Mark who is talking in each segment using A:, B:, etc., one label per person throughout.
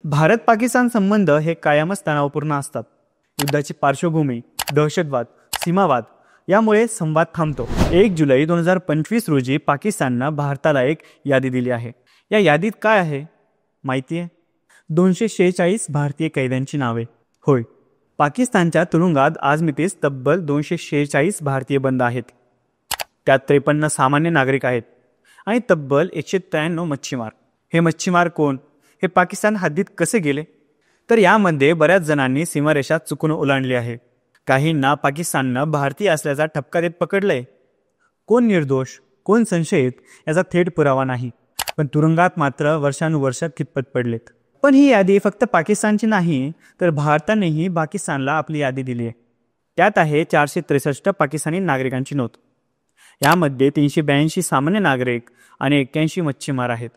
A: भारत पाकिस्तान संबंध हे कायमच तणावपूर्ण असतात. युद्धाची पार्श्वभूमी, दहशतवाद, सीमावाद यामुळे संवाद थांबतो. 1 जुलै 2025 रोजी पाकिस्ताननं भारताला एक यादी दिली आहे. या यादीत काय आहे माहिती आहे? 246 भारतीय कैद्यांची नावे. होय, पाकिस्तानच्या तुरुंगात आजमितीस तब्बल 246 भारतीय बंद आहेत. त्यात 53 सामान्य नागरिक आहेत आणि तब्बल 193 मच्छीमार. हे मच्छीमार कोण? हे पाकिस्तान हद्दीत कसे गेले? तर यामध्ये बऱ्याच जणांनी सीमारेषा चुकून ओलांडली आहे. काहींना पाकिस्ताननं भारतीय असल्याचा ठपका देत पकडलंय. कोण निर्दोष, कोण संशयित याचा थेट पुरावा नाही, पण तुरुंगात मात्र वर्षानुवर्ष खितपत पडलेत. पण ही यादी फक्त पाकिस्तानची नाही, तर भारतानेही पाकिस्तानला आपली यादी दिली आहे. त्यात आहे 463 पाकिस्तानी नागरिकांची नोंद. यामध्ये 382 सामान्य नागरिक आणि 81 मच्छीमार आहेत.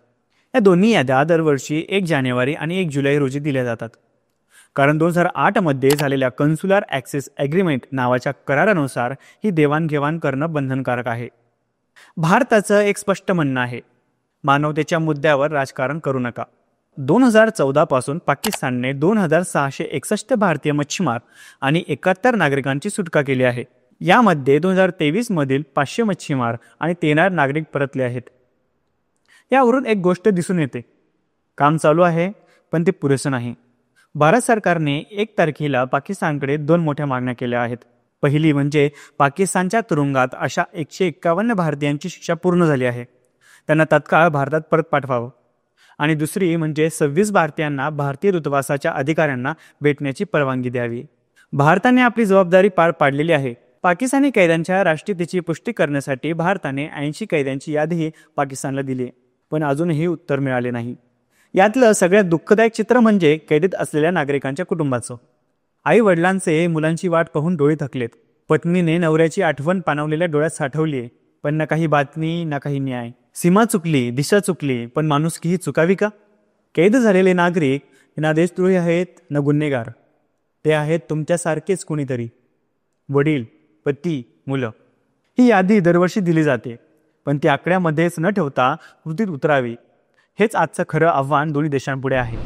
A: या दोन्ही याद्या दरवर्षी 1 जानेवारी आणि 1 जुलै रोजी दिल्या जातात. कारण 2008 मध्ये झालेल्या कन्सुलर ॲक्सेस ॲग्रीमेंट नावाच्या करारानुसार ही देवाणघेवाण करणं बंधनकारक आहे. भारताचं एक स्पष्ट म्हणणं आहे, मानवतेच्या मुद्द्यावर राजकारण करू नका. 2014 पासून पाकिस्तानने 2661 भारतीय मच्छीमार आणि 71 नागरिकांची सुटका केली आहे. यामध्ये 2023 मधील 500 मच्छीमार आणि 13 नागरिक परतले आहेत. यावरून एक गोष्ट दिसून येते, काम चालू आहे, पण ते पुरेसं नाही. भारत सरकारने 1 तारखेला पाकिस्तानकडे 2 मोठ्या मागण्या केल्या आहेत. पहिली म्हणजे पाकिस्तानच्या तुरुंगात अशा 151 भारतीयांची शिक्षा पूर्ण झाली आहे, त्यांना तत्काळ भारतात परत पाठवावं. आणि दुसरी म्हणजे 26 भारतीयांना भारतीय दूतावासाच्या अधिकाऱ्यांना भेटण्याची परवानगी द्यावी. भारताने आपली जबाबदारी पार पाडलेली आहे. पाकिस्तानी कैद्यांच्या राष्ट्रीयतेची पुष्टी करण्यासाठी भारताने 80 कैद्यांची यादीही पाकिस्तानला दिली आहे, पण अजूनही उत्तर मिळाले नाही. यातलं सगळ्यात दुःखदायक चित्र म्हणजे कैदेत असलेल्या नागरिकांच्या कुटुंबाचं. आई वडिलांचे मुलांची वाट पाहून डोळे थकलेत. पत्नीने नवऱ्याची आठवण पाणवलेल्या डोळ्यात साठवली आहे, पण ना काही बातमी ना काही न्याय. सीमा चुकली, दिशा चुकली, पण माणुसकीही चुकावी का? कैद झालेले नागरिक ना देशद्रोही आहेत ना गुन्हेगार. ते आहेत तुमच्यासारखेच कुणीतरी, वडील, पती, मुलं. ही यादी दरवर्षी दिली जाते, पण ती आकड्यामध्येच न ठेवता कृतीत उतरावी. हेच आजचं खरं आव्हान दोन्ही देशांपुढे आहे.